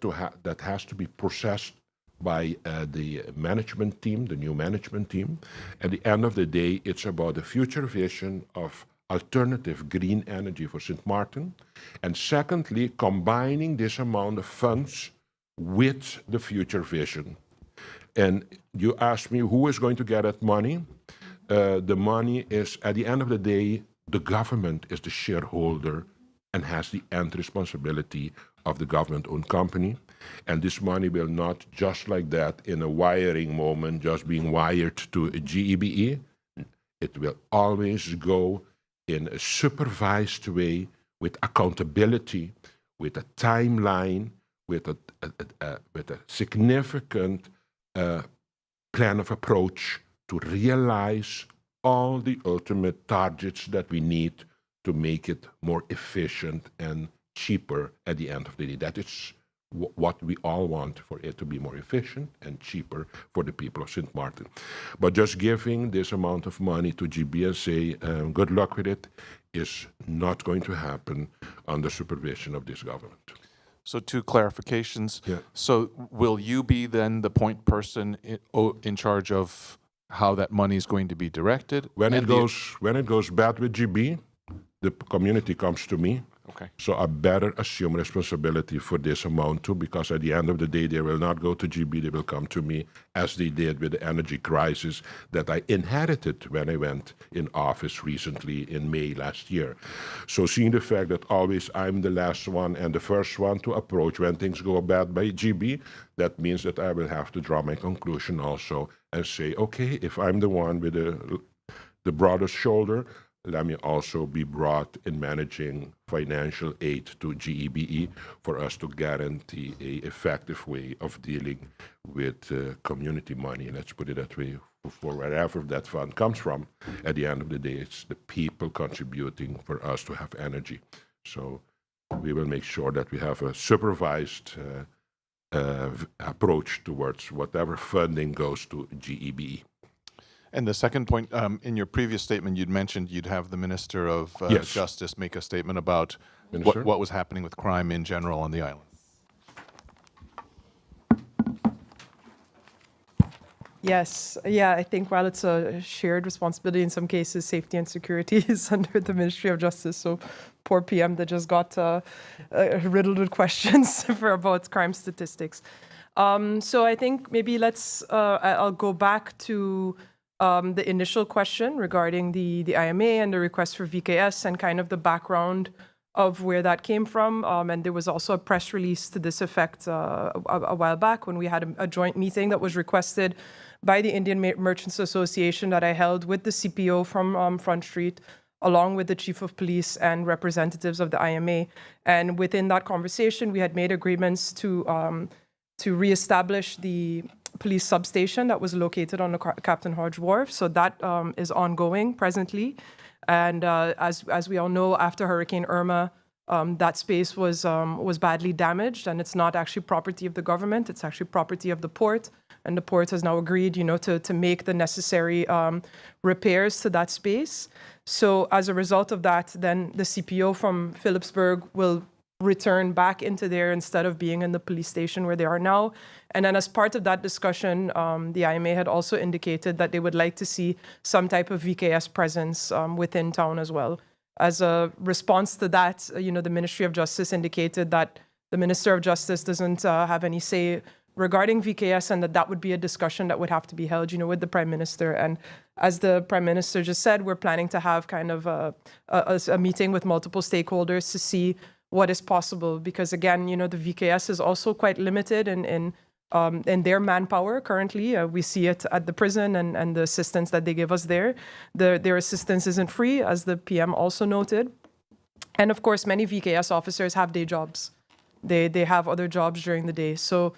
that has to be processed by the management team, the new management team. At the end of the day, it's about the future vision of alternative green energy for St. Martin. And secondly, combining this amount of funds with the future vision. And you asked me who is going to get that money. The money is, at the end of the day, the government is the shareholder and has the end responsibility of the government-owned company. And this money will not, just like that, in a wiring moment, just being wired to a GEBE. It will always go in a supervised way with accountability, with a timeline, with a significant plan of approach to realize all the ultimate targets that we need to make it more efficient and cheaper at the end of the day. That is what we all want, for it to be more efficient and cheaper for the people of St. Martin. But just giving this amount of money to GB and say, good luck with it, is not going to happen under supervision of this government. So 2 clarifications. Yeah. So will you be then the point person in charge of how that money is going to be directed? When it goes bad with GB, the community comes to me. Okay. So I better assume responsibility for this amount too, because at the end of the day, they will not go to GB, they will come to me, as they did with the energy crisis that I inherited when I went in office recently in May last year. So seeing the fact that always I'm the last one and the first one to approach when things go bad by GB, that means that I will have to draw my conclusion also and say, okay, if I'm the one with the broadest shoulder, let me also be brought in managing financial aid to GEBE for us to guarantee an effective way of dealing with community money. Let's put it that way, for wherever that fund comes from. At the end of the day, it's the people contributing for us to have energy. So we will make sure that we have a supervised approach towards whatever funding goes to GEBE. And the second point, in your previous statement, you'd mentioned you'd have the Minister of Yes. Justice make a statement about Minister? what was happening with crime in general on the island. Yes, yeah, I think while it's a shared responsibility in some cases, safety and security is under the Ministry of Justice. So poor PM that just got riddled with questions about crime statistics. So I think maybe I'll go back to the initial question regarding the IMA and the request for VKS and kind of the background of where that came from. And there was also a press release to this effect a while back when we had a joint meeting that was requested by the Indian Merchants Association that I held with the CPO from Front Street, along with the Chief of Police and representatives of the IMA. And within that conversation, we had made agreements to reestablish the police substation that was located on the Captain Hodge Wharf. So that is ongoing presently. And as we all know, after Hurricane Irma, that space was badly damaged, and it's not actually property of the government. It's actually property of the port. And the port has now agreed, to make the necessary repairs to that space. So as a result of that, then the CPO from Phillipsburg will return back into there instead of being in the police station where they are now. And then as part of that discussion, the IMA had also indicated that they would like to see some type of VKS presence within town as well. As a response to that, the Ministry of Justice indicated that the Minister of Justice doesn't have any say regarding VKS, and that would be a discussion that would have to be held, with the Prime Minister. And as the Prime Minister just said, we're planning to have kind of a meeting with multiple stakeholders to see what is possible, because again, the VKS is also quite limited in their manpower currently. We see it at the prison and the assistance that they give us there. Their assistance isn't free, as the PM also noted. And of course, many VKS officers have day jobs. They have other jobs during the day. So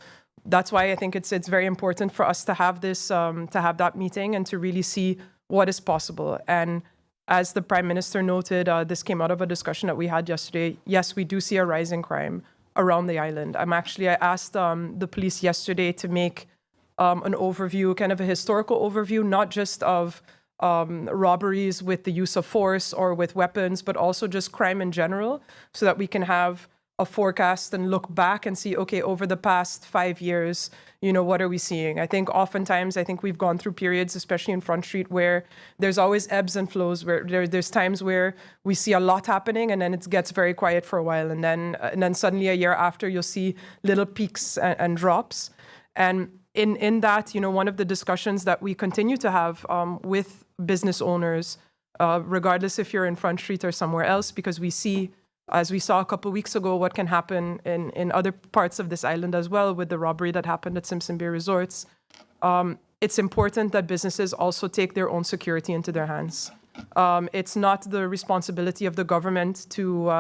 that's why I think it's very important for us to have this, to have that meeting and to really see what is possible. And as the Prime Minister noted, this came out of a discussion that we had yesterday. Yes, we do see a rise in crime around the island. I asked the police yesterday to make an overview, kind of a historical overview, not just of robberies with the use of force or with weapons, but also just crime in general, so that we can have a forecast and look back and see, okay, over the past 5 years, what are we seeing? I think oftentimes, we've gone through periods, especially in Front Street, where there's always ebbs and flows, where there's times where we see a lot happening and then it gets very quiet for a while. And then suddenly a year after, you'll see little peaks and drops. And in that, one of the discussions that we continue to have with business owners, regardless if you're in Front Street or somewhere else, because we see, as we saw a couple of weeks ago, what can happen in other parts of this island as well with the robbery that happened at Simpson Bay Resorts. It's important that businesses also take their own security into their hands. It's not the responsibility of the government to,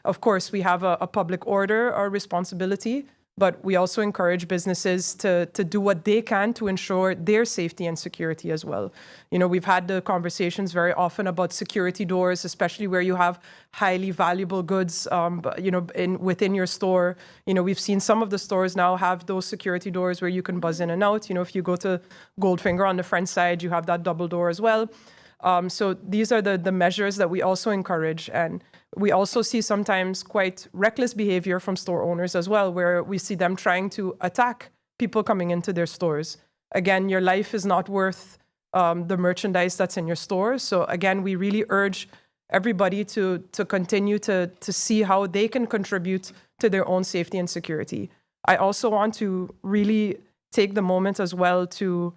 of course, we have a public order or responsibility, but we also encourage businesses to do what they can to ensure their safety and security as well. We've had the conversations very often about security doors, especially where you have highly valuable goods, within your store. We've seen some of the stores now have those security doors where you can buzz in and out. If you go to Goldfinger on the front side, you have that double door as well. So these are the measures that we also encourage. And we also see sometimes quite reckless behavior from store owners as well, where we see them trying to attack people coming into their stores. Again, your life is not worth the merchandise that's in your store. So again, we really urge everybody to continue to see how they can contribute to their own safety and security. I also want to really take the moment as well to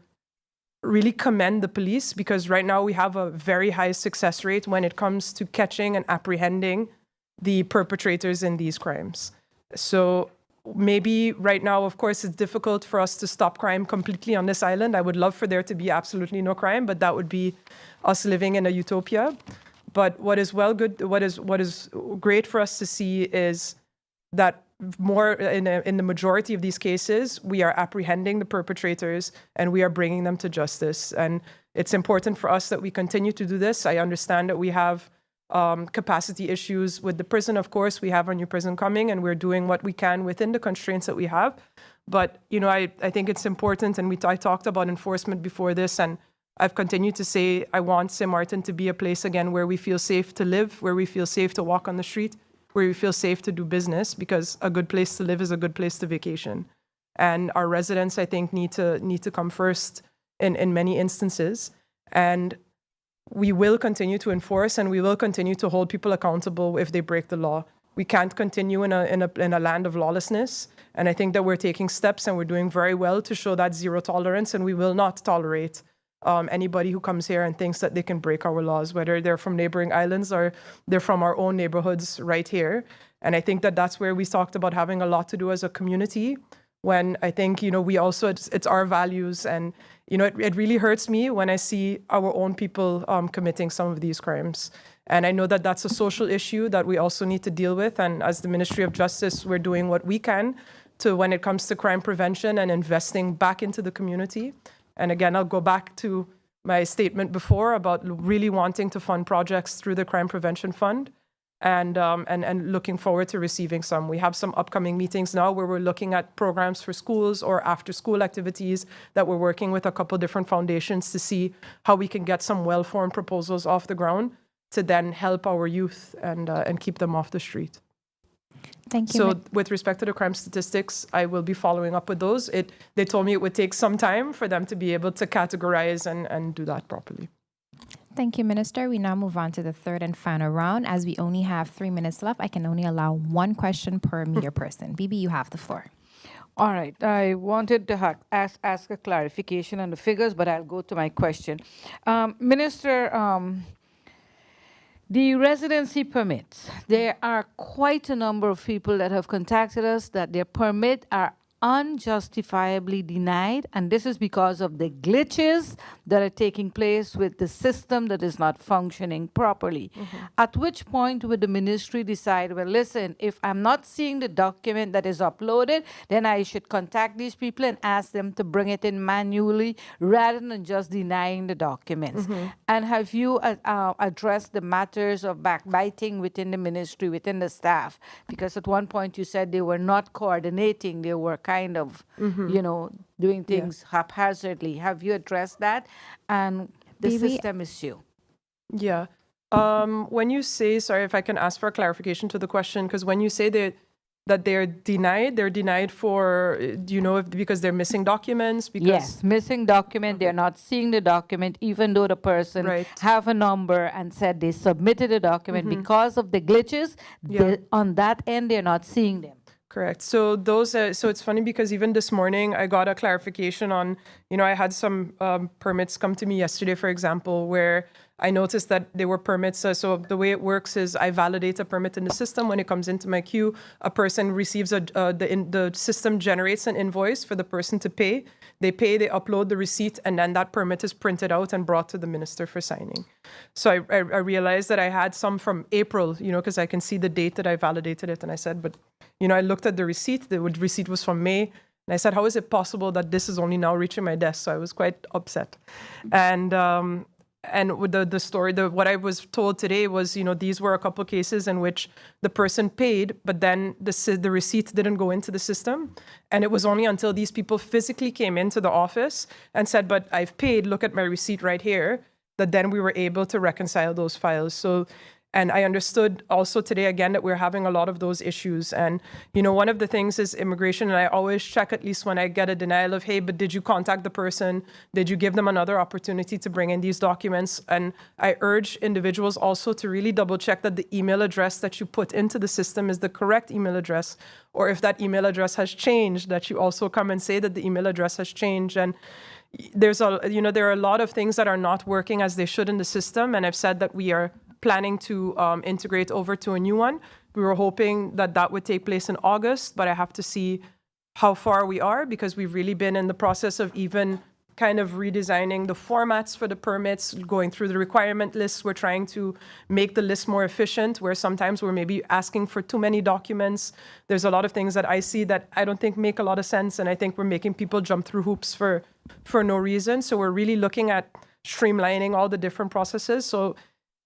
really commend the police, because right now we have a very high success rate when it comes to catching and apprehending the perpetrators in these crimes. So maybe right now, of course, it's difficult for us to stop crime completely on this island. I would love for there to be absolutely no crime, but that would be us living in a utopia. But what is great for us to see is that more in the majority of these cases, we are apprehending the perpetrators and we are bringing them to justice. And it's important for us that we continue to do this. I understand that we have capacity issues with the prison. Of course, we have our new prison coming and we're doing what we can within the constraints that we have. But, I think it's important, and I talked about enforcement before this, and I've continued to say I want St. Martin to be a place again where we feel safe to live, where we feel safe to walk on the street, where we feel safe to do business, because a good place to live is a good place to vacation. And our residents, I think, need to come first in many instances. And we will continue to enforce, and we will continue to hold people accountable if they break the law. We can't continue in a land of lawlessness. And I think that we're taking steps, and we're doing very well to show that zero tolerance, and we will not tolerate anybody who comes here and thinks that they can break our laws, whether they're from neighboring islands or they're from our own neighborhoods right here. And I think that that's where we talked about having a lot to do as a community, when I think, we also, it's our values. And, it really hurts me when I see our own people committing some of these crimes. And I know that that's a social issue that we also need to deal with. And as the Ministry of Justice, we're doing what we can to, when it comes to crime prevention and investing back into the community. And again, I'll go back to my statement before about really wanting to fund projects through the Crime Prevention Fund, and looking forward to receiving some. We have some upcoming meetings now where we're looking at programs for schools or after-school activities that we're working with a couple different foundations to see how we can get some well-formed proposals off the ground to then help our youth and keep them off the street. Thank you. So with respect to the crime statistics, I will be following up with those. They told me it would take some time for them to be able to categorize and do that properly. Thank you, Minister. We now move on to the third and final round. As we only have 3 minutes left, I can only allow one question per media person. Bibi, you have the floor. All right. I wanted to ask a clarification on the figures, but I'll go to my question. Minister, the residency permits, there are quite a number of people that have contacted us that their permit are unjustifiably denied, and this is because of the glitches that are taking place with the system that is not functioning properly. At which point would the ministry decide, well, listen, if I'm not seeing the document that is uploaded, then I should contact these people and ask them to bring it in manually rather than just denying the documents? And have you addressed the matters of backbiting within the ministry, within the staff? Because at one point you said they were not coordinating, they were kind of, doing things haphazardly. Have you addressed that? And the system issue. Yeah. When you say, sorry if I can ask for a clarification to the question, because when you say that they're denied for, do you know if because they're missing documents? Because yes, missing document. They're not seeing the document, even though the person have a number and said they submitted a document. Because of the glitches, on that end, they're not seeing them. Correct. So those. So it's funny because even this morning I got a clarification on. I had some permits come to me yesterday, for example, where I noticed that they were permits. So the way it works is I validate a permit in the system. When it comes into my queue, a person receives the system generates an invoice for the person to pay. They pay, they upload the receipt, and then that permit is printed out and brought to the minister for signing. So I realized that I had some from April, because I can see the date that I validated it. And I said, but, I looked at the receipt. The receipt was from May. And I said, how is it possible that this is only now reaching my desk? So I was quite upset. And with the story, what I was told today was, these were a couple cases in which the person paid, but then the receipt didn't go into the system. And it was only until these people physically came into the office and said, but I've paid, look at my receipt right here, that then we were able to reconcile those files. So, and I understood also today, again, that we're having a lot of those issues. And, one of the things is immigration. And I always check, at least when I get a denial of, hey, but did you contact the person? Did you give them another opportunity to bring in these documents? And I urge individuals also to really double check that the email address that you put into the system is the correct email address. Or if that email address has changed, that you also come and say that the email address has changed. And there are a lot of things that are not working as they should in the system. And I've said that we are planning to integrate over to a new one. We were hoping that would take place in August, but I have to see how far we are because we've really been in the process of even kind of redesigning the formats for the permits, going through the requirement lists. We're trying to make the list more efficient, where sometimes we're maybe asking for too many documents. There's a lot of things that I see that I don't think make a lot of sense, and I think we're making people jump through hoops for no reason. So we're really looking at streamlining all the different processes. So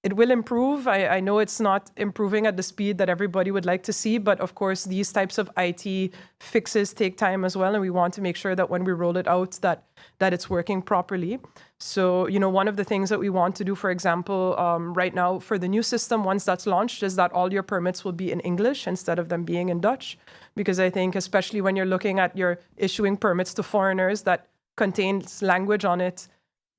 it will improve. I know it's not improving at the speed that everybody would like to see, but of course, these types of IT fixes take time as well, and we want to make sure that when we roll it out, that it's working properly. So, one of the things that we want to do, for example, right now for the new system, once that's launched, is that all your permits will be in English instead of them being in Dutch, because I think, especially when you're looking at your issuing permits to foreigners that contains language on it,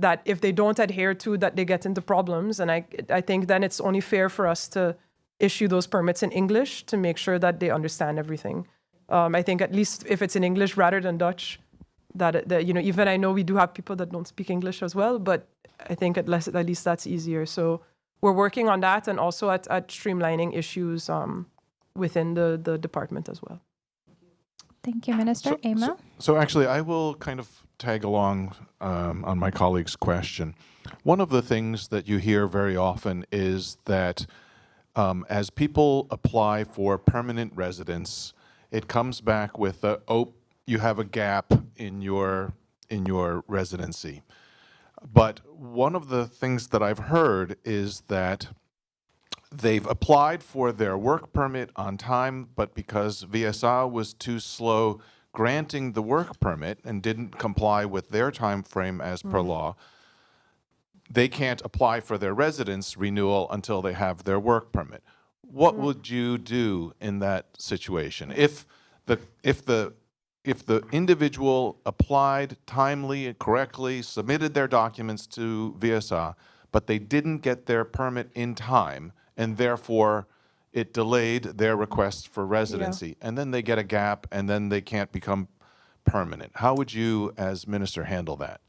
that if they don't adhere to, that they get into problems. And I think then it's only fair for us to issue those permits in English to make sure that they understand everything. I think at least if it's in English rather than Dutch, that even I know we do have people that don't speak English as well, but I think at least that's easier. So we're working on that and also at streamlining issues within the department as well. Thank you, Minister. Emma? So actually, I will kind of tag along on my colleague's question. One of the things that you hear very often is that as people apply for permanent residence, it comes back with you have a gap in your residency. But one of the things that I've heard is that they've applied for their work permit on time, but because VSA was too slow granting the work permit and didn't comply with their time frame as per law, they can't apply for their residence renewal until they have their work permit. What would you do in that situation? If the individual applied timely and correctly, submitted their documents to VSA, but they didn't get their permit in time, and therefore it delayed their request for residency, and then they get a gap, and then they can't become permanent. How would you, as minister, handle that?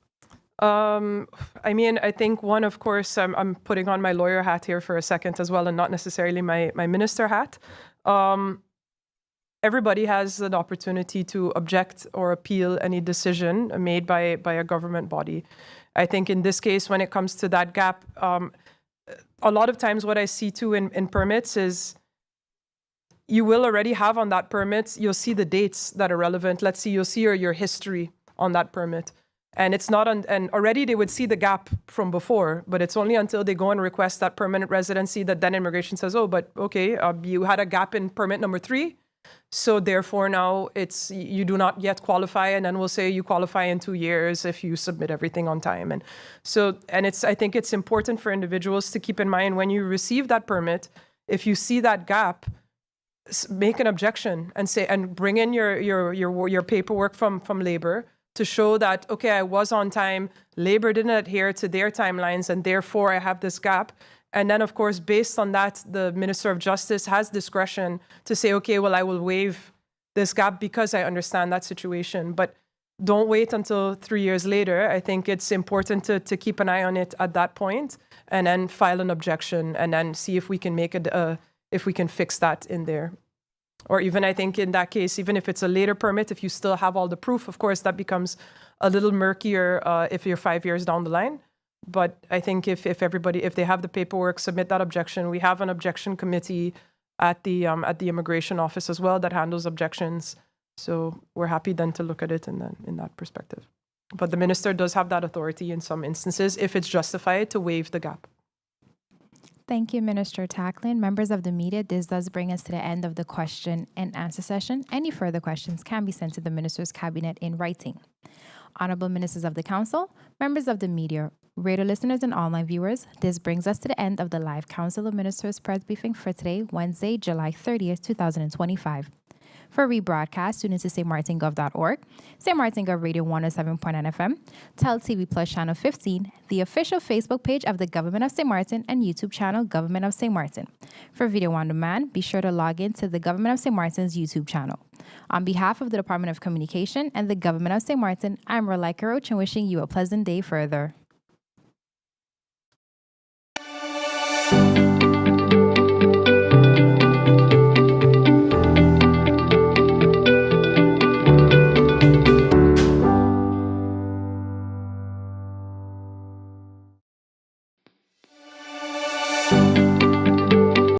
I mean, I think one, of course, I'm putting on my lawyer hat here for a second as well, and not necessarily my minister hat. everybody has an opportunity to object or appeal any decision made by a government body. I think in this case, when it comes to that gap, a lot of times what I see too in permits is you will already have on that permit, you'll see the dates that are relevant. Let's see, you'll see your history on that permit. And it's not, and already they would see the gap from before, but it's only until they go and request that permanent residency that then immigration says, oh, but okay, you had a gap in permit number 3. So therefore now you do not yet qualify, and then we'll say you qualify in 2 years if you submit everything on time. And so, I think it's important for individuals to keep in mind when you receive that permit, if you see that gap, make an objection and bring in your paperwork from labor to show that, okay, I was on time, labor didn't adhere to their timelines, and therefore I have this gap. And then, of course, based on that, the Minister of Justice has discretion to say, okay, well, I will waive this gap because I understand that situation. But don't wait until 3 years later. I think it's important to keep an eye on it at that point and then file an objection and then see if we can make it, if we can fix that in there. Or even, I think in that case, even if it's a later permit, if you still have all the proof, of course, that becomes a little murkier if you're 5 years down the line. But I think if they have the paperwork, submit that objection. We have an objection committee at the immigration office as well that handles objections. So we're happy then to look at it in that perspective. But the minister does have that authority in some instances, if it's justified, to waive the gap. Thank you, Minister Tacklin. Members of the media, this does bring us to the end of the question and answer session. Any further questions can be sent to the Minister's Cabinet in writing. Honorable Ministers of the Council, members of the media, radio listeners, and online viewers, this brings us to the end of the live Council of Ministers press briefing for today, Wednesday, July 30th, 2025. For rebroadcast, tune into stmartingov.org, St. Martin Gov Radio 107.9 FM, Tel TV Plus Channel 15, the official Facebook page of the Government of St. Martin, and YouTube channel Government of St. Martin. For video on demand, be sure to log in to the Government of St. Martin's YouTube channel. On behalf of the Department of Communication and the Government of St. Martin, I'm Relaika Roach and wishing you a pleasant day further.